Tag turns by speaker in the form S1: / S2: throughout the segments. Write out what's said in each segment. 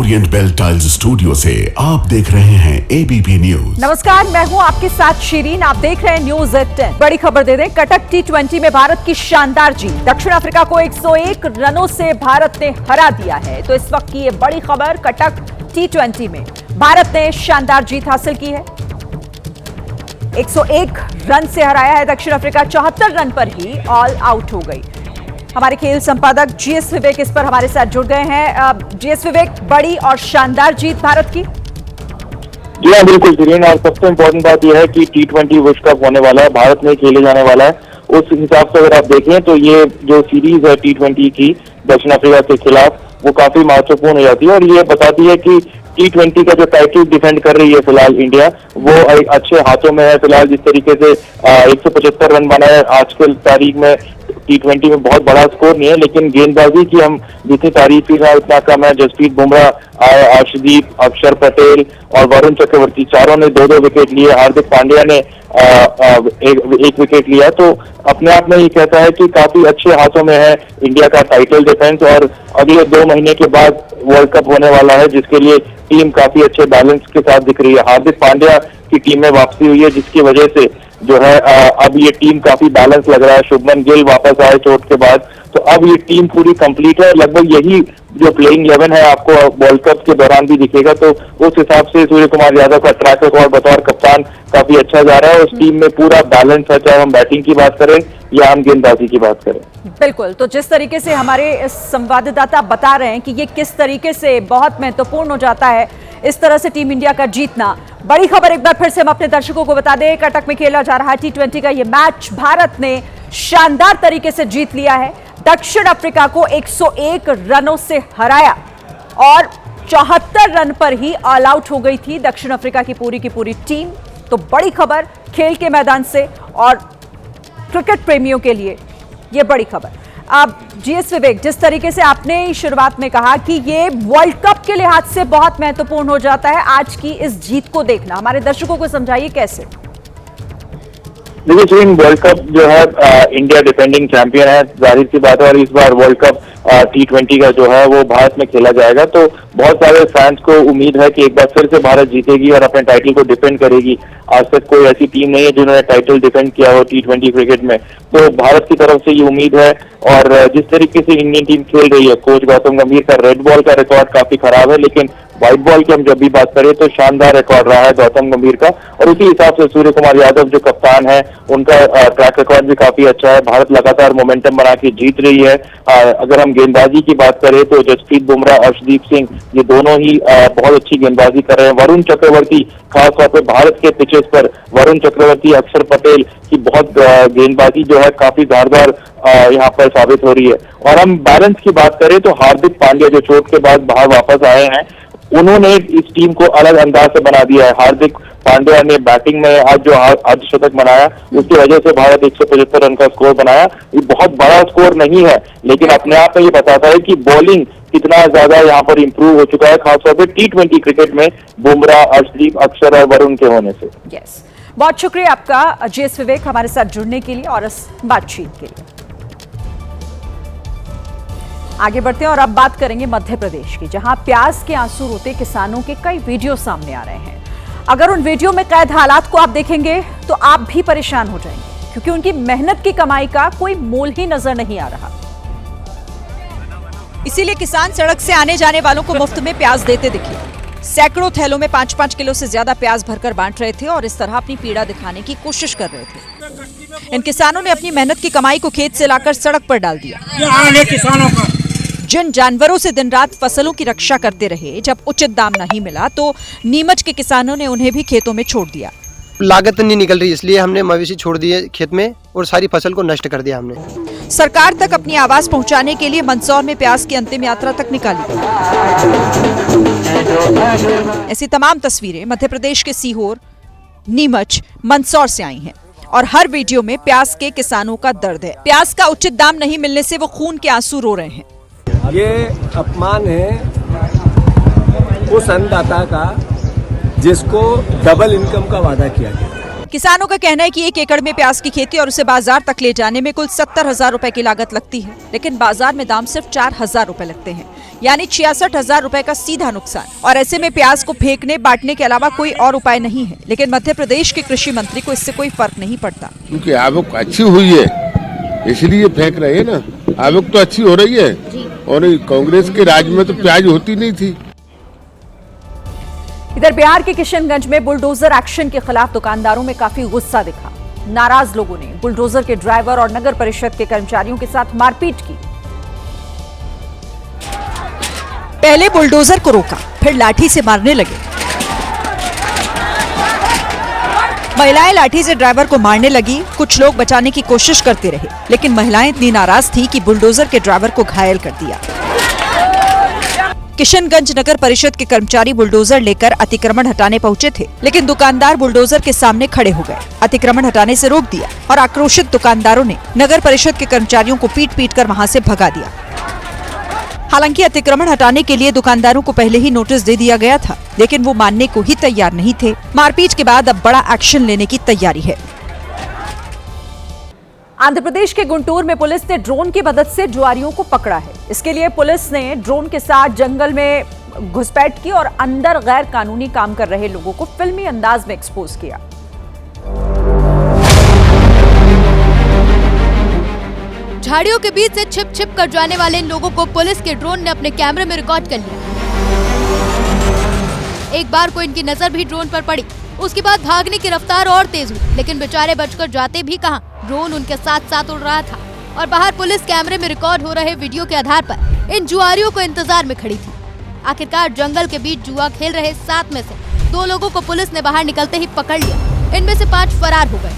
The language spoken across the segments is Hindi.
S1: ओरिएंट बेल टाइल्स स्टूडियो से आप देख रहे हैं एबीपी न्यूज।
S2: नमस्कार, मैं हूं आपके साथ शिरीन। आप देख रहे हैं न्यूज 10। बड़ी खबर दे दें, कटक T20 में भारत की शानदार जीत। दक्षिण अफ्रीका को 101 रनों से भारत ने हरा दिया है। तो इस वक्त की ये बड़ी खबर, कटक T20 में भारत ने शानदार जीत हासिल की है। 101 रन से हराया है दक्षिण अफ्रीका। 74 रन पर ही ऑल आउट हो गई। हमारे खेल संपादक जीएस विवेक इस पर हमारे साथ जुड़ गए हैं। जीएस विवेक, बड़ी और शानदार जीत भारत की।
S3: जी हाँ, बिल्कुल शिरीन। और सबसे इम्पोर्टेंट बात यह है कि T20 विश्व कप होने वाला है, भारत में खेले जाने वाला है। उस हिसाब से अगर आप देखें तो ये जो सीरीज है T20 की दक्षिण अफ्रीका के खिलाफ, वो काफी महत्वपूर्ण हो जाती है और ये बताती है कि T20 का जो टाइटल डिफेंड कर रही है फिलहाल इंडिया, वो अच्छे हाथों में है। फिलहाल जिस तरीके से 175 रन बनाए आज के तारीख में, T20 में बहुत बड़ा स्कोर नहीं है, लेकिन गेंदबाजी की हम जितनी तारीफ की जाए उतना कम है। जसप्रीत बुमराह, अर्शदीप, अक्षर पटेल और वरुण चक्रवर्ती चारों ने 2-2 विकेट लिए। हार्दिक पांड्या ने एक विकेट लिया। तो अपने आप में ये कहता है कि काफी अच्छे हाथों में है इंडिया का टाइटल डिफेंस। और अगले 2 महीने के बाद वर्ल्ड कप होने वाला है, जिसके लिए टीम काफी अच्छे बैलेंस के साथ दिख रही है। हार्दिक पांड्या की टीम में वापसी हुई है, जिसकी वजह से जो है अब ये टीम काफी बैलेंस लग रहा है। शुभमन गिल वापस आए चोट के बाद, तो अब ये टीम पूरी कंप्लीट है। लगभग यही जो प्लेइंग 11 है आपको वर्ल्ड कप के दौरान भी दिखेगा। तो उस हिसाब से सूर्य कुमार यादव का ट्रैक रिकॉर्ड बतौर कप्तान काफी अच्छा जा रहा है। उस टीम में पूरा बैलेंस है, चाहे हम बैटिंग की बात करें या हम गेंदबाजी की बात करें।
S2: बिल्कुल। तो जिस तरीके से हमारे संवाददाता बता रहे हैं कि ये किस तरीके से बहुत महत्वपूर्ण हो जाता है इस तरह से टीम इंडिया का जीतना। बड़ी खबर एक बार फिर से हम अपने दर्शकों को बता दें, कटक में खेला जा रहा है T20 का ये मैच। भारत ने शानदार तरीके से जीत लिया है। दक्षिण अफ्रीका को 101 रनों से हराया और 74 रन पर ही ऑल आउट हो गई थी दक्षिण अफ्रीका की पूरी टीम। तो बड़ी खबर खेल के मैदान से और क्रिकेट प्रेमियों के लिए ये बड़ी खबर। अब जीएस विवेक, जिस तरीके से आपने शुरुआत में कहा कि ये वर्ल्ड कप के लिहाज से बहुत महत्वपूर्ण हो जाता है आज की इस जीत को देखना, हमारे दर्शकों को समझाइए कैसे।
S3: देखिए, वर्ल्ड कप जो है इंडिया डिफेंडिंग चैंपियन है, जाहिर सी बात है। और इस बार वर्ल्ड कप T20 का जो है वो भारत में खेला जाएगा। तो बहुत सारे फैंस को उम्मीद है कि एक बार फिर से भारत जीतेगी और अपने टाइटल को डिफेंड करेगी। आज तक कोई ऐसी टीम नहीं है जिन्होंने टाइटल डिफेंड किया हो T20 क्रिकेट में। तो भारत की तरफ से ये उम्मीद है। और जिस तरीके से इंडियन टीम खेल रही है, कोच गौतम गंभीर का रेड बॉल का रिकॉर्ड काफी खराब है, लेकिन व्हाइट बॉल की हम जब भी बात करें तो शानदार रिकॉर्ड रहा है गौतम गंभीर का। और उसी हिसाब से सूर्य कुमार यादव जो कप्तान है, उनका ट्रैक रिकॉर्ड भी काफी अच्छा है। भारत लगातार मोमेंटम बना के जीत रही है। अगर हम गेंदबाजी की बात करें तो जसप्रीत बुमराह, अर्शदीप सिंह, ये दोनों ही बहुत अच्छी गेंदबाजी कर रहे हैं। वरुण चक्रवर्ती, खासतौर पर भारत के पिचेस पर वरुण चक्रवर्ती, अक्षर पटेल की बहुत गेंदबाजी जो है काफी धारदार यहाँ पर साबित हो रही है। और हम बैलेंस की बात करें तो हार्दिक पांड्या जो चोट के बाद बाहर वापस आए हैं, उन्होंने इस टीम को अलग अंदाज से बना दिया है। हार्दिक पांड्या ने बैटिंग में आज जो अर्धशतक बनाया, उसकी वजह से भारत 175 रन का स्कोर बनाया। ये बहुत बड़ा स्कोर नहीं है, लेकिन अपने आप में ये बताता है कि बॉलिंग कितना ज्यादा यहाँ पर इंप्रूव हो चुका है, खासतौर पर T20 क्रिकेट में बुमराह, अर्शदीप, अक्षर और वरुण के होने से।
S2: यस, बहुत शुक्रिया आपका जीएस विवेक हमारे साथ जुड़ने के लिए और इस बातचीत के लिए। आगे बढ़ते हैं और अब बात करेंगे मध्य प्रदेश की, जहां प्याज के आंसू रोते किसानों के कई वीडियो सामने आ रहे हैं। अगर उन वीडियो में कैद हालात को आप देखेंगे तो आप भी परेशान हो जाएंगे, क्योंकि उनकी मेहनत की कमाई का कोई मोल ही नजर नहीं आ रहा। इसीलिए किसान सड़क से आने जाने वालों को मुफ्त में प्याज देते दिखे। सैकड़ों थैलों में 5-5 किलो से ज्यादा प्याज भरकर बांट रहे थे और इस तरह अपनी पीड़ा दिखाने की कोशिश कर रहे थे। इन किसानों ने अपनी मेहनत की कमाई को खेत से लाकर सड़क पर डाल दिया।
S4: किसानों का
S2: जिन जानवरों से दिन रात फसलों की रक्षा करते रहे, जब उचित दाम नहीं मिला तो नीमच के किसानों ने उन्हें भी खेतों में छोड़ दिया।
S5: लागत नहीं निकल रही, इसलिए हमने मवेशी छोड़ दिए खेत में और सारी फसल को नष्ट कर दिया हमने।
S2: सरकार तक अपनी आवाज पहुंचाने के लिए मंदसौर में प्याज की अंतिम यात्रा तक निकाली। ऐसी तमाम तस्वीरें मध्य प्रदेश के सीहोर, नीमच, मंदसौर से आई हैं और हर वीडियो में प्याज के किसानों का दर्द है। प्याज का उचित दाम नहीं मिलने से वो खून के आंसू रो रहे हैं।
S4: ये अपमान है उस अन्नदाता का जिसको डबल इनकम का वादा किया गया।
S2: किसानों का कहना है कि 1 एकड़ में प्याज की खेती और उसे बाजार तक ले जाने में कुल 70,000 रुपए की लागत लगती है, लेकिन बाजार में दाम सिर्फ 4,000 रुपए लगते हैं, यानी 66,000 रुपए का सीधा नुकसान। और ऐसे में प्याज को फेंकने बांटने के अलावा कोई और उपाय नहीं है। लेकिन मध्य प्रदेश के कृषि मंत्री को इससे कोई फर्क नहीं पड़ता।
S6: क्योंकि आवक अच्छी हुई है इसलिए फेंक रहे हैं ना। आवक तो अच्छी हो रही है और कांग्रेस के राज में तो प्याज होती नहीं थी।
S2: इधर बिहार के किशनगंज में बुलडोजर एक्शन के खिलाफ दुकानदारों में काफी गुस्सा दिखा। नाराज लोगों ने बुलडोजर के ड्राइवर और नगर परिषद के कर्मचारियों के साथ मारपीट की। पहले बुलडोजर को रोका, फिर लाठी से मारने लगे। महिलाएं लाठी से ड्राइवर को मारने लगी। कुछ लोग बचाने की कोशिश करते रहे, लेकिन महिलाएं इतनी नाराज थी कि बुलडोजर के ड्राइवर को घायल कर दिया। किशनगंज नगर परिषद के कर्मचारी बुलडोजर लेकर अतिक्रमण हटाने पहुंचे थे, लेकिन दुकानदार बुलडोजर के सामने खड़े हो गए। अतिक्रमण हटाने से रोक दिया और आक्रोशित दुकानदारों ने नगर परिषद के कर्मचारियों को पीट-पीट कर वहां से भगा दिया। हालांकि अतिक्रमण हटाने के लिए दुकानदारों को पहले ही नोटिस दे दिया गया था, लेकिन वो मानने को ही तैयार नहीं थे। मारपीट के बाद अब बड़ा एक्शन लेने की तैयारी है। आंध्र प्रदेश के गुंटूर में पुलिस ने ड्रोन की मदद से जुआरियों को पकड़ा है। इसके लिए पुलिस ने ड्रोन के साथ जंगल में घुसपैठ की और अंदर गैर कानूनी काम कर रहे लोगों को फिल्मी अंदाज में एक्सपोज किया।
S7: झाड़ियों के बीच से छिप छिप कर जाने वाले इन लोगों को पुलिस के ड्रोन ने अपने कैमरे में रिकॉर्ड कर लिया। एक बार को इनकी नजर भी ड्रोन पर पड़ी, उसके बाद भागने की रफ्तार और तेज हुई, लेकिन बेचारे बचकर जाते भी कहां, ड्रोन उनके साथ साथ उड़ रहा था और बाहर पुलिस कैमरे में रिकॉर्ड हो रहे वीडियो के आधार पर इन जुआरियों को इंतजार में खड़ी थी। आखिरकार जंगल के बीच जुआ खेल रहे 7 में से 2 लोगों को पुलिस ने बाहर निकलते ही पकड़ लिया। इनमें से 5 फरार हो गए।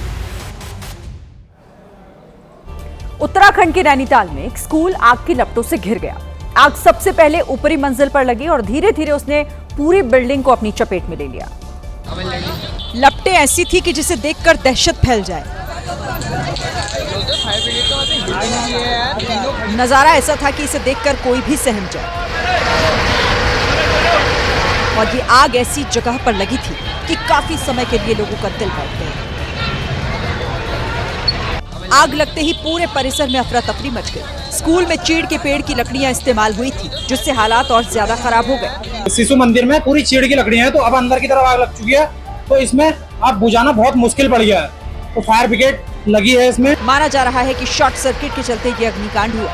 S2: उत्तराखंड के नैनीताल में एक स्कूल आग की लपटों से घिर गया। आग सबसे पहले ऊपरी मंजिल पर लगी और धीरे धीरे उसने पूरी बिल्डिंग को अपनी चपेट में ले लिया। लपटें ऐसी थी कि जिसे देखकर दहशत फैल जाए। नजारा ऐसा था कि इसे देखकर कोई भी सहम जाए। और ये आग ऐसी जगह पर लगी थी कि काफी समय के लिए लोगों का दिल बैठ गया। आग लगते ही पूरे परिसर में अफरा तफरी मच गई। स्कूल में चीड़ के पेड़ की लकड़ियां इस्तेमाल हुई थी, जिससे हालात और ज्यादा खराब हो गए।
S8: शिशु मंदिर में पूरी चीड़ की लकड़ियां हैं, तो अब अंदर की तरफ आग लग चुकी है, तो इसमें अब बुझाना बहुत मुश्किल पड़ गया है। तो फायर ब्रिगेड लगी है इसमें।
S2: माना जा रहा है कि शॉर्ट सर्किट के चलते ये अग्निकांड हुआ।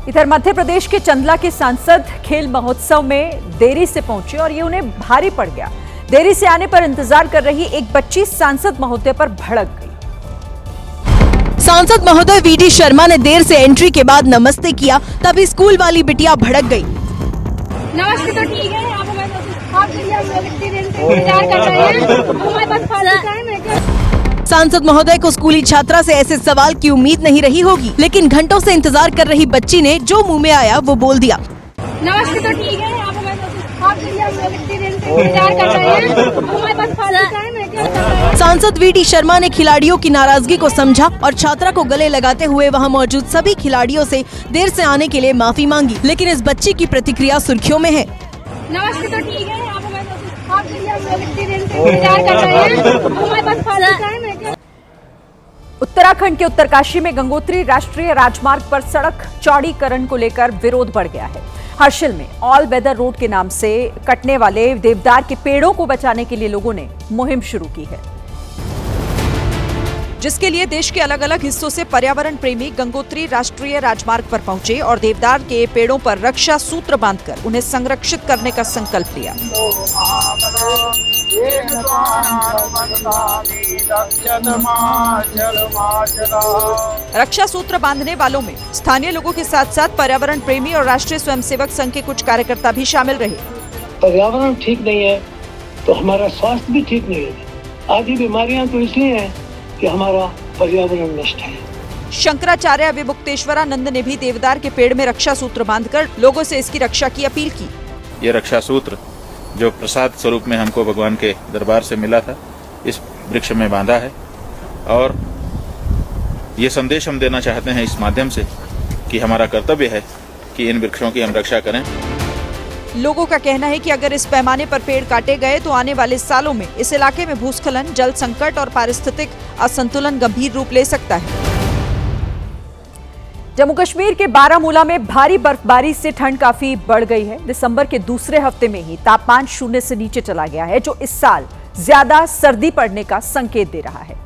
S2: इधर मध्य प्रदेश के चंदला के सांसद खेल महोत्सव में देरी से पहुंचे और ये उन्हें भारी पड़ गया। देरी से आने पर इंतजार कर रही एक बच्ची सांसद महोदय पर भड़क गई।
S9: सांसद महोदय वीडी शर्मा ने देर से एंट्री के बाद नमस्ते किया, तभी स्कूल वाली बिटिया भड़क गई।
S10: नमस्ते तो ठीक है, आप हमारे इंतजार कर रहे हैं, हमारे पास फालतू टाइम है क्या?
S9: सांसद महोदय को स्कूली छात्रा से ऐसे सवाल की उम्मीद नहीं रही होगी, लेकिन घंटों से इंतजार कर रही बच्ची ने जो मुंह में आया वो बोल दिया।
S10: नमस्ते तो ठीक है, आप हमारे इंतजार कर रहे हैं, हमारे पास फालतू टाइम है क्या?
S9: सांसद वीडी शर्मा ने खिलाड़ियों की नाराजगी को समझा और छात्रा को गले लगाते हुए वहां मौजूद सभी खिलाड़ियों से देर से आने के लिए माफी मांगी, लेकिन इस बच्ची की प्रतिक्रिया सुर्खियों में है।
S10: नमस्ते तो ठीक है, आप इंतजार कर रहे हैं, हमारे पास फालतू टाइम है क्या?
S2: उत्तराखंड के उत्तरकाशी में गंगोत्री राष्ट्रीय राजमार्ग पर सड़क चौड़ीकरण को लेकर विरोध बढ़ गया है। हर्षिल में ऑल वेदर रोड के नाम से कटने वाले देवदार के पेड़ों को बचाने के लिए लोगों ने मुहिम शुरू की है, जिसके लिए देश के अलग अलग हिस्सों से पर्यावरण प्रेमी गंगोत्री राष्ट्रीय राजमार्ग पर पहुंचे और देवदार के पेड़ों पर रक्षा सूत्र बांधकर उन्हें संरक्षित करने का संकल्प लिया। रक्षा सूत्र बांधने वालों में स्थानीय लोगों के साथ साथ पर्यावरण प्रेमी और राष्ट्रीय स्वयंसेवक संघ के कुछ कार्यकर्ता भी शामिल रहे।
S11: पर्यावरण ठीक नहीं है तो हमारा स्वास्थ्य भी ठीक नहीं है। आधी बीमारियां तो इसलिए हैं कि हमारा पर्यावरण नष्ट है।
S2: शंकराचार्य विमुक्तेश्वरानंद ने भी देवदार के पेड़ में रक्षा सूत्र बांधकर लोगों से इसकी रक्षा की अपील की।
S12: ये रक्षा सूत्र जो प्रसाद स्वरूप में हमको भगवान के दरबार से मिला था, इस वृक्ष में बांधा है और ये संदेश हम देना चाहते हैं इस माध्यम से कि हमारा कर्तव्य है कि इन वृक्षों की हम रक्षा करें।
S2: लोगों का कहना है कि अगर इस पैमाने पर पेड़ काटे गए तो आने वाले सालों में इस इलाके में भूस्खलन, जल संकट और पारिस्थितिक असंतुलन गंभीर रूप ले सकता है। जम्मू कश्मीर के बारामूला में भारी बर्फबारी से ठंड काफी बढ़ गई है। दिसंबर के दूसरे हफ्ते में ही तापमान 0 से नीचे चला गया है, जो इस साल ज्यादा सर्दी पड़ने का संकेत दे रहा है।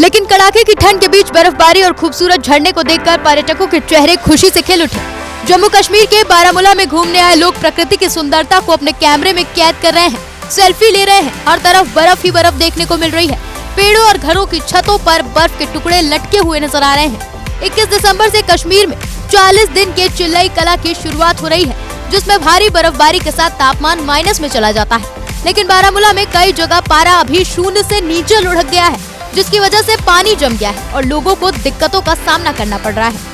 S7: लेकिन कड़ाके की ठंड के बीच बर्फबारी और खूबसूरत झरने को देखकर पर्यटकों के चेहरे खुशी से खिल उठे। जम्मू कश्मीर के बारामूला में घूमने आए लोग प्रकृति की सुंदरता को अपने कैमरे में कैद कर रहे हैं, सेल्फी ले रहे हैं। हर तरफ बर्फ ही बर्फ देखने को मिल रही है। पेड़ों और घरों की छतों पर बर्फ के टुकड़े लटके हुए नजर आ रहे हैं। 21 दिसंबर से कश्मीर में 40 दिन के चिल्लई कला की शुरुआत हो रही है, जिसमें भारी बर्फबारी के साथ तापमान माइनस में चला जाता है। लेकिन बारामूला में कई जगह पारा अभी 0 से नीचे लुढ़क गया है, जिसकी वजह से पानी जम गया है और लोगों को दिक्कतों का सामना करना पड़ रहा है।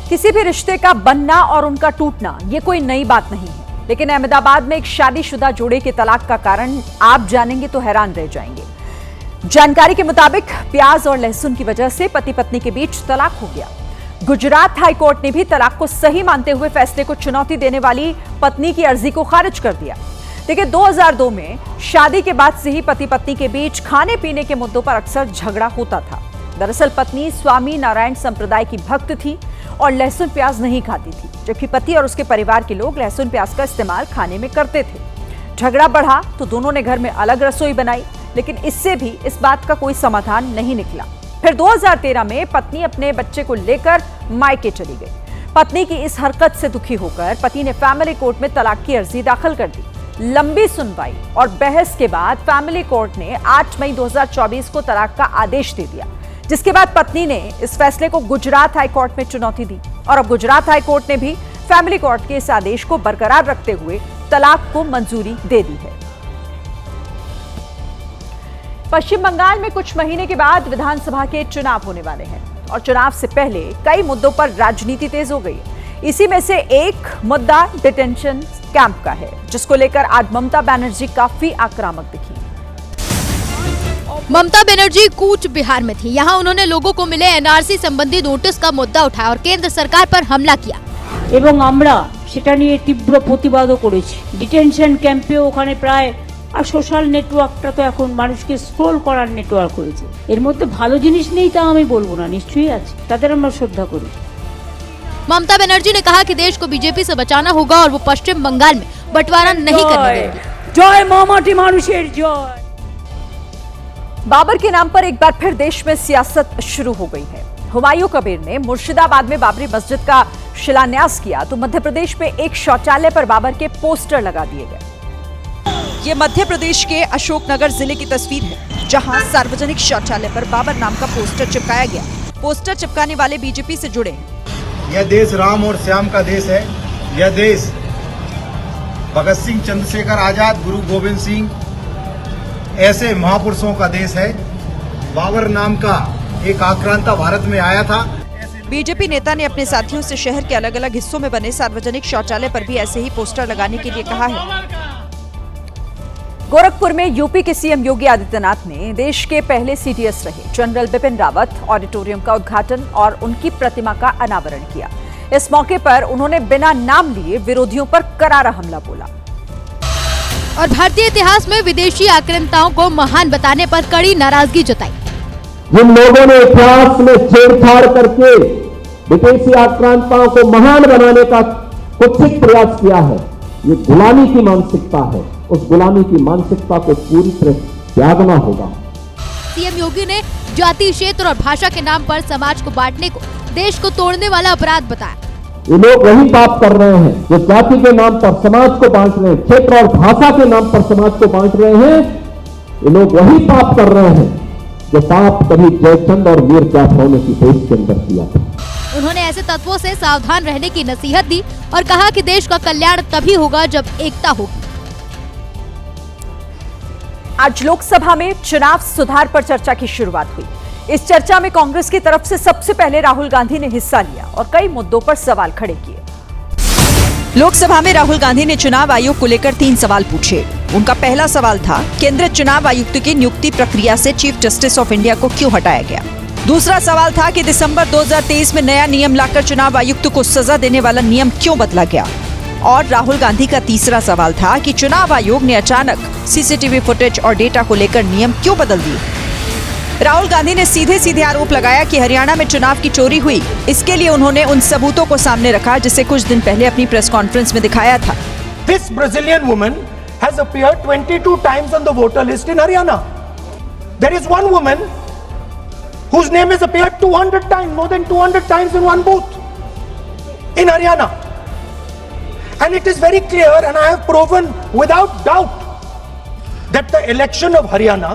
S2: किसी भी रिश्ते का बनना और उनका टूटना ये कोई नई बात नहीं है, लेकिन अहमदाबाद में एक शादीशुदा जोड़े के तलाक का कारण आप जानेंगे तो हैरान रह जाएंगे। जानकारी के मुताबिक प्याज और लहसुन की वजह से पति पत्नी के बीच तलाक हो गया। गुजरात हाई कोर्ट ने भी तलाक को सही मानते हुए फैसले को चुनौती देने वाली पत्नी की अर्जी को खारिज कर दिया। देखिए, 2002 में शादी के बाद से ही पति पत्नी के बीच खाने पीने के मुद्दों पर अक्सर झगड़ा होता था। दरअसल पत्नी स्वामी नारायण संप्रदाय की भक्त थी और लहसुन प्याज नहीं खाती थी, जबकि पति और उसके परिवार के लोग लहसुन प्याज का इस्तेमाल खाने में करते थे। झगड़ा बढ़ा तो दोनों ने घर में अलग रसोई बनाई, लेकिन इससे भी इस बात का कोई समाधान नहीं निकला। फिर 2013 में पत्नी अपने बच्चे को लेकर मायके चली गई। पत्नी की इस हरकत से दुखी होकर पति ने फैमिली कोर्ट में तलाक की अर्जी दाखिल कर दी। लंबी सुनवाई और बहस के बाद फैमिली कोर्ट ने 8 मई 2024 को तलाक का आदेश दे दिया, जिसके बाद पत्नी ने इस फैसले को गुजरात हाई कोर्ट में चुनौती दी और अब गुजरात हाई कोर्ट ने भी फैमिली कोर्ट के इस आदेश को बरकरार रखते हुए तलाक को मंजूरी दे दी है। पश्चिम बंगाल में कुछ महीने के बाद विधानसभा के चुनाव होने वाले हैं और चुनाव से पहले कई मुद्दों पर राजनीति तेज हो गई है। इसी में से एक मुद्दा डिटेंशन कैंप का है, जिसको लेकर आज ममता बनर्जी काफी आक्रामक दिखी।
S7: ममता बनर्जी कूच बिहार में थी। यहाँ उन्होंने लोगों को मिले एनआरसी संबंधी नोटिस का मुद्दा उठाया और केंद्र सरकार पर हमला किया।
S10: এবং আমরা সেটা নিয়ে তীব্র প্রতিবাদও করেছি। ডিটেনশন ক্যাম্পে ওখানে প্রায় আর সোশ্যাল নেটওয়ার্কটা তো এখন মানুষকে স্ক্রল করার নেটওয়ার্ক হয়েছে। এর মধ্যে ভালো জিনিস নেই তা আমি বলবো না, নিশ্চয়ই আছে, তাদের আমরা শ্রদ্ধা করি।
S7: ममता बनर्जी ने कहा कि देश को बीजेपी से बचाना होगा और वो पश्चिम बंगाल में बंटवारा नहीं करने देंगे।
S10: जय मामाटी मानुषेर जय।
S2: बाबर के नाम पर एक बार फिर देश में सियासत शुरू हो गई है। हुमायूं कबीर ने मुर्शिदाबाद में बाबरी मस्जिद का शिलान्यास किया तो मध्य प्रदेश में एक शौचालय पर बाबर के पोस्टर लगा दिए गए। ये मध्य प्रदेश के अशोकनगर जिले की तस्वीर है, जहां सार्वजनिक शौचालय पर बाबर नाम का पोस्टर चिपकाया गया। पोस्टर चिपकाने वाले बीजेपी से जुड़े हैं।
S13: यह देश राम और श्याम का देश है। यह देश भगत सिंह, चंद्रशेखर आजाद, गुरु गोविंद सिंह ऐसे महापुरुषों का देश है। बाबर नाम का एक आक्रांता भारत में आया था।
S2: बीजेपी नेता ने अपने साथियों से शहर के अलग अलग हिस्सों में बने सार्वजनिक शौचालय पर भी ऐसे ही पोस्टर लगाने के लिए कहा है। गोरखपुर में यूपी के सीएम योगी आदित्यनाथ ने देश के पहले सीडीएस रहे जनरल बिपिन रावत ऑडिटोरियम का उद्घाटन और उनकी प्रतिमा का अनावरण किया। इस मौके पर उन्होंने बिना नाम लिए विरोधियों पर करारा हमला बोला
S7: और भारतीय इतिहास में विदेशी आक्रांताओं को महान बताने पर कड़ी नाराजगी जताई।
S14: जिन लोगों ने इतिहास में छेड़छाड़ करके विदेशी आक्रांताओं को महान बनाने का कुत्सित प्रयास किया है, ये गुलामी की मानसिकता है। उस गुलामी की मानसिकता को पूरी तरह त्यागना होगा।
S7: सीएम योगी ने जाति, क्षेत्र और भाषा के नाम पर समाज को बांटने को देश को तोड़ने वाला अपराध बताया।
S14: ये लोग वही पाप कर रहे हैं जो जाति के नाम पर समाज को बांट रहे हैं, क्षेत्र और भाषा के नाम पर समाज को बांट रहे हैं। ये लोग वही पाप कर रहे हैं जो पाप कभी जयचंद और वीर जाफरों ने की देश के अंदर किया था।
S7: उन्होंने ऐसे तत्वों से सावधान रहने की नसीहत दी और कहा कि देश का कल्याण तभी होगा जब एकता होगी।
S2: आज लोकसभा में चुनाव सुधार पर चर्चा की शुरुआत हुई। इस चर्चा में कांग्रेस की तरफ से सबसे पहले राहुल गांधी ने हिस्सा लिया और कई मुद्दों पर सवाल खड़े किए। लोकसभा में राहुल गांधी ने चुनाव आयोग को लेकर 3 सवाल पूछे। उनका पहला सवाल था, केंद्रीय चुनाव आयुक्त की नियुक्ति प्रक्रिया से चीफ जस्टिस ऑफ इंडिया को क्यों हटाया गया। दूसरा सवाल था कि दिसंबर 2023 में नया नियम लाकर चुनाव आयुक्त को सजा देने वाला नियम क्यों बदला गया। और राहुल गांधी का तीसरा सवाल था कि चुनाव आयोग ने अचानक सीसीटीवी फुटेज और डेटा को लेकर नियम क्यों बदल दिए। राहुल गांधी ने सीधे सीधे आरोप लगाया कि हरियाणा में चुनाव की चोरी हुई। इसके लिए उन्होंने उन सबूतों को सामने रखा जिसे कुछ दिन पहले अपनी प्रेस कॉन्फ्रेंस में दिखाया था।
S11: This Brazilian woman has appeared 22 times on the voter list in Haryana. There is one woman whose name has appeared 200 times, more than 200 times in one booth in Haryana. And it is very clear, and I have proven without doubt that the election of Haryana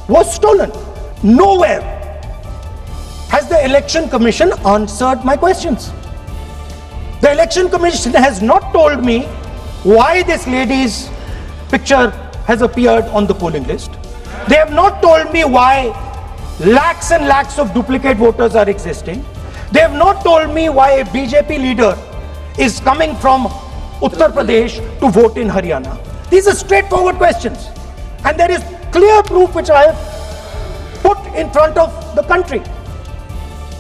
S11: was stolen. Nowhere has the Election Commission answered my questions. The Election Commission has not told me why this lady's picture has appeared on the polling list. They have not told me why lakhs and lakhs of duplicate voters are existing. They have not told me why a BJP leader is coming from Uttar Pradesh to vote in Haryana. These are straightforward questions. And there is clear proof which I have put in front of the country.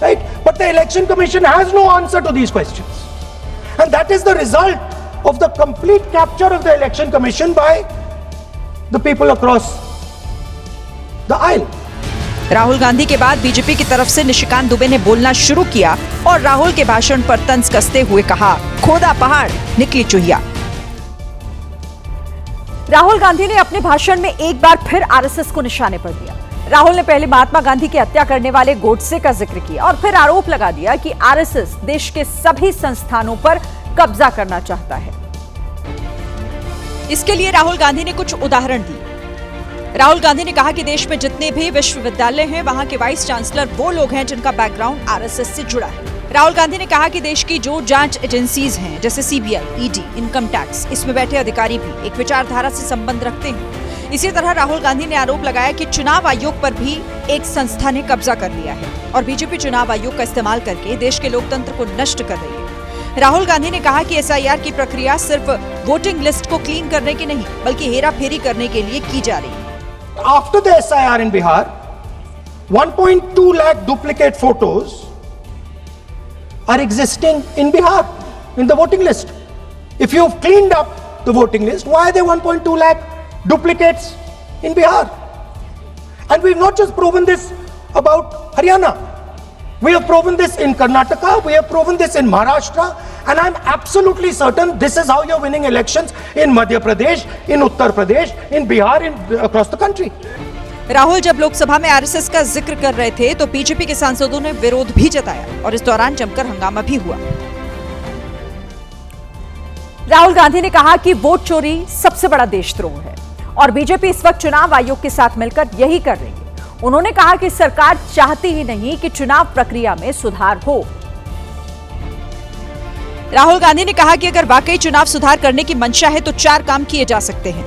S11: Right? But the Election Commission has no answer to these questions. And that is the result of the complete capture of the Election Commission by the people across the aisle.
S2: Rahul Gandhi के बाद बीजेपी की तरफ से निशिकांत दुबे ने बोलना शुरू किया और राहुल के भाषण पर तंज कसते हुए कहा, खोदा पहाड़ निकली चूहिया। राहुल गांधी ने अपने भाषण में एक बार फिर आरएसएस को निशाने पर दिया। राहुल ने पहले महात्मा गांधी की हत्या करने वाले गोडसे का जिक्र किया और फिर आरोप लगा दिया कि आरएसएस देश के सभी संस्थानों पर कब्जा करना चाहता है। इसके लिए राहुल गांधी ने कुछ उदाहरण दिए। राहुल गांधी ने कहा कि देश में जितने भी विश्वविद्यालय हैं, वहां के वाइस चांसलर वो लोग हैं जिनका बैकग्राउंड आरएसएस से जुड़ा है। राहुल गांधी ने कहा कि देश की जो जांच एजेंसीज हैं, जैसे सीबीआई, ईडी, इनकम टैक्स, इसमें बैठे अधिकारी भी एक विचारधारा से संबंध रखते हैं। इसी तरह राहुल गांधी ने आरोप लगाया कि चुनाव आयोग पर भी एक संस्था ने कब्जा कर लिया है और बीजेपी चुनाव आयोग का इस्तेमाल करके देश के लोकतंत्र को नष्ट कर रही है। राहुल गांधी ने कहा कि एसआईआर की प्रक्रिया सिर्फ वोटिंग लिस्ट को क्लीन करने की नहीं, बल्कि हेराफेरी करने के लिए की जा रही है।
S11: After the SIR in Bihar, 1.2 lakh duplicate photos are existing in Bihar in the voting list. If you've cleaned up the voting list, why are there 1.2 lakh duplicates in Bihar? And we've not just proven this about Haryana. We have proven this in Karnataka, we have proven this in Maharashtra, and I'm absolutely certain this is how you're winning elections in Madhya Pradesh, in Uttar Pradesh, in Bihar, across the country.
S2: Rahul जब लोकसभा में आरएसएस का जिक्र कर रहे थे तो बीजेपी के सांसदों ने विरोध भी जताया और इस दौरान जमकर हंगामा भी हुआ। राहुल गांधी ने कहा कि वोट चोरी सबसे बड़ा देशद्रोह है और बीजेपी इस वक्त चुनाव आयोग के साथ मिलकर यही कर रही है। उन्होंने कहा कि सरकार चाहती ही नहीं कि चुनाव प्रक्रिया में सुधार हो। राहुल गांधी ने कहा कि अगर वाकई चुनाव सुधार करने की मंशा है तो 4 काम किए जा सकते हैं।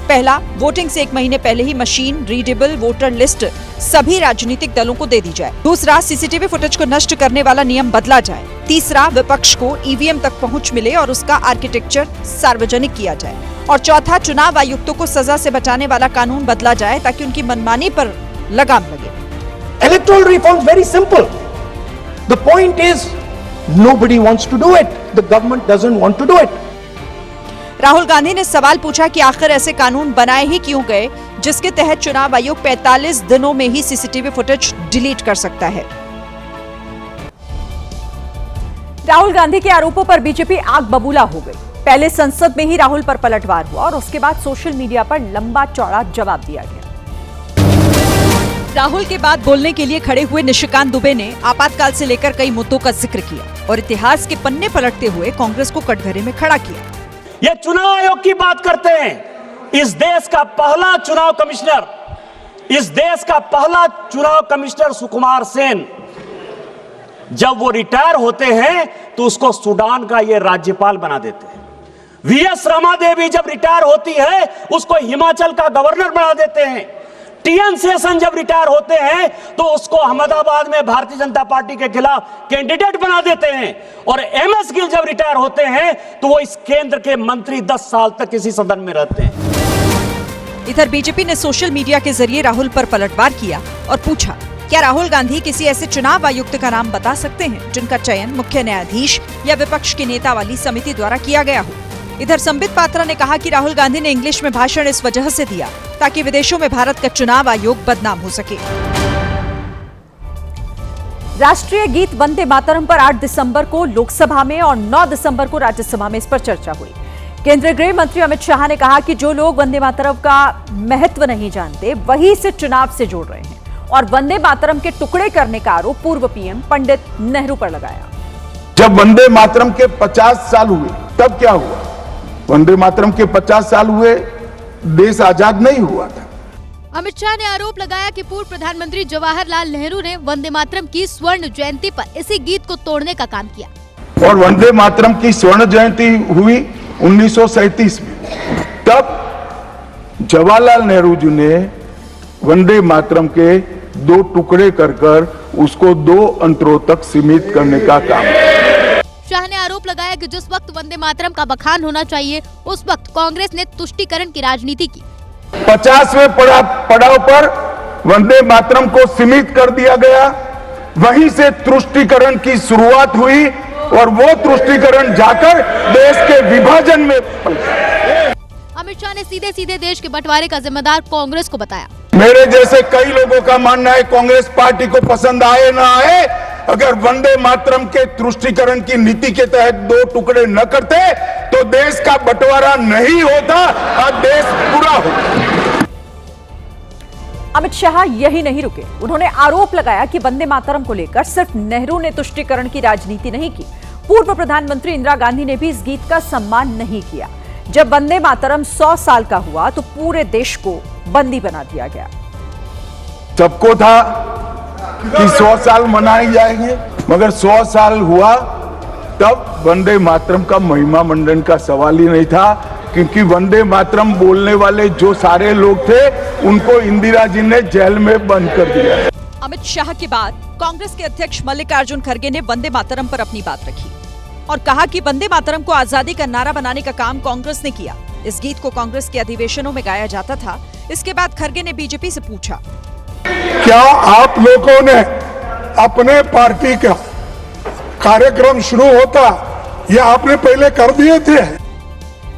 S2: पहला, वोटिंग से 1 महीने पहले ही मशीन रीडेबल वोटर लिस्ट सभी राजनीतिक दलों को दे दी जाए। दूसरा, सीसीटीवी फुटेज को नष्ट करने वाला नियम बदला जाए। तीसरा, विपक्ष को ईवीएम तक पहुंच मिले और उसका आर्किटेक्चर सार्वजनिक किया जाए। और चौथा, चुनाव आयुक्तों को सजा से बचाने वाला कानून बदला जाए ताकि उनकी मनमानी पर लगाम लगे।
S11: Electoral reform is very simple. The point is nobody wants to do it. The government doesn't want to do it.
S2: Rahul Gandhi ने सवाल पूछा कि आखिर ऐसे कानून बनाए ही क्यों गए जिसके तहत चुनाव आयोग 45 दिनों में ही सीसीटीवी फुटेज डिलीट कर सकता है। राहुल गांधी के आरोपों पर बीजेपी आग बबूला हो गई। पहले संसद में ही राहुल पर पलटवार हुआ और उसके बाद सोशल मीडिया पर लंबा चौड़ा जवाब दिया गया। राहुल के बाद बोलने के लिए खड़े हुए निशिकांत दुबे ने आपातकाल से लेकर कई मुद्दों का जिक्र किया और इतिहास के पन्ने पलटते हुए कांग्रेस को कटघरे में खड़ा किया।
S15: ये चुनाव आयोग की बात करते हैं। इस देश का पहला चुनाव कमिश्नर सुकुमार सेन, जब वो रिटायर होते हैं तो उसको सूडान का ये राज्यपाल बना देते हैं। वीएस रमा देवी जब रिटायर होती है उसको हिमाचल का गवर्नर बना देते हैं। टीएन शेषन जब रिटायर होते हैं तो उसको अहमदाबाद में भारतीय जनता पार्टी के खिलाफ कैंडिडेट बना देते हैं। और एमएस गिल जब रिटायर होते हैं तो वो इस केंद्र के मंत्री 10 साल तक इसी सदन में रहते हैं।
S2: इधर बीजेपी ने सोशल मीडिया के जरिए राहुल पर पलटवार किया और पूछा क्या राहुल गांधी किसी ऐसे चुनाव आयुक्त का नाम बता सकते हैं जिनका चयन मुख्य न्यायाधीश या विपक्ष के नेता वाली समिति द्वारा किया गया हो? इधर संबित पात्रा ने कहा कि राहुल गांधी ने इंग्लिश में भाषण इस वजह से दिया ताकि विदेशों में भारत का चुनाव आयोग बदनाम हो सके। राष्ट्रीय गीत वंदे मातरम पर 8 दिसंबर को लोकसभा में और 9 दिसंबर को राज्यसभा में इस पर चर्चा हुई। केंद्रीय गृह मंत्री अमित शाह ने कहा कि जो लोग वंदे मातरम का महत्व नहीं जानते वही इसे चुनाव से जोड़ रहे हैं और वंदे मातरम के टुकड़े करने का आरोप पूर्व पीएम पंडित नेहरू पर लगाया।
S16: जब वंदे मातरम के 50 साल हुए तब क्या हुआ? वंदे मातरम के 50 साल हुए, देश आजाद नहीं हुआ था।
S7: अमित शाह ने आरोप लगाया कि पूर्व प्रधानमंत्री जवाहरलाल नेहरू ने वंदे मातरम की स्वर्ण जयंती पर इसी गीत को तोड़ने का काम किया।
S16: और वंदे मातरम की स्वर्ण जयंती हुई 1937 में। तब जवाहरलाल नेहरू जी ने वंदे मातरम के 2 टुकड़े कर उसको 2 अंतरों तक सीमित करने का काम किया।
S7: शाह ने आरोप लगाया कि जिस वक्त वंदे मातरम का बखान होना चाहिए उस वक्त कांग्रेस ने तुष्टीकरण की राजनीति की।
S16: 50वें पड़ाव पर वंदे मातरम को सीमित कर दिया गया, वहीं से तुष्टीकरण की शुरुआत हुई और वो तुष्टीकरण जाकर देश के विभाजन में पल गया।
S7: अमित शाह ने सीधे सीधे देश के बंटवारे का जिम्मेदार कांग्रेस को बताया।
S16: मेरे जैसे कई लोगों का मानना है कांग्रेस पार्टी को पसंद आए ना आए, अगर वंदे मातरम के तुष्टीकरण की नीति के तहत 2 टुकड़े न करते तो देश का बंटवारा नहीं होता और देश पूरा होता।
S2: अमित शाह यही नहीं रुके, उन्होंने आरोप लगाया कि वंदे मातरम को लेकर सिर्फ नेहरू ने तुष्टीकरण की राजनीति नहीं की, पूर्व प्रधानमंत्री इंदिरा गांधी ने भी इस गीत का सम्मान नहीं किया। जब वंदे मातरम 100 साल का हुआ तो पूरे देश को बंदी बना दिया गया।
S16: सबको था कि 100 साल मनाए जाएंगे, मगर 100 साल हुआ तब वंदे मातरम का महिमा मंडन का सवाल ही नहीं था, क्योंकि वंदे मातरम बोलने वाले जो सारे लोग थे उनको इंदिरा जी ने जेल में बंद कर दिया।
S2: अमित शाह के बाद कांग्रेस के अध्यक्ष मल्लिकार्जुन खड़गे ने वंदे मातरम पर अपनी बात रखी और कहा कि वंदे मातरम को आजादी का नारा बनाने का काम कांग्रेस ने किया। इस गीत को कांग्रेस के अधिवेशनों में गाया जाता था। इसके बाद खड़गे ने बीजेपी से पूछा,
S17: क्या आप लोगों ने अपने पार्टी का कार्यक्रम शुरू होता या आपने पहले कर दिए थे?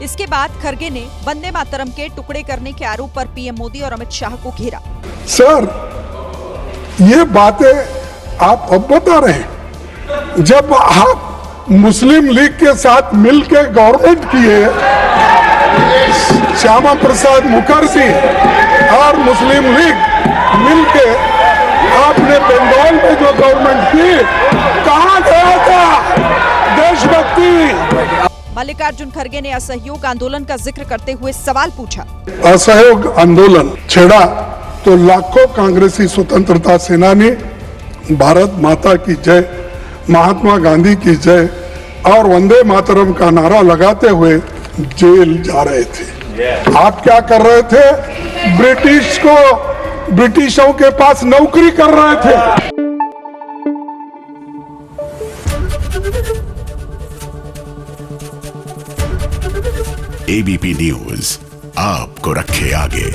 S2: इसके बाद खड़गे ने वंदे मातरम के टुकड़े करने के आरोप पर पीएम मोदी और अमित शाह को घेरा।
S17: सर, ये बातें आप अब बता रहे हैं, जब आप मुस्लिम लीग के साथ मिलकर गवर्नमेंट किए, श्यामा प्रसाद मुखर्जी और मुस्लिम लीग मिलके आपने बंगाल में जो गवर्नमेंट की, कहां गया था देशभक्ति?
S2: मल्लिकार्जुन खड़गे ने असहयोग आंदोलन का जिक्र करते हुए सवाल पूछा।
S17: असहयोग आंदोलन छेड़ा तो लाखों कांग्रेसी स्वतंत्रता सेनानी भारत माता की जय, महात्मा गांधी की जय और वंदे मातरम का नारा लगाते हुए जेल जा रहे थे। आप क्या कर रहे थे? ब्रिटिशों के पास नौकरी कर रहे थे।
S1: एबीपी न्यूज आपको रखे आगे।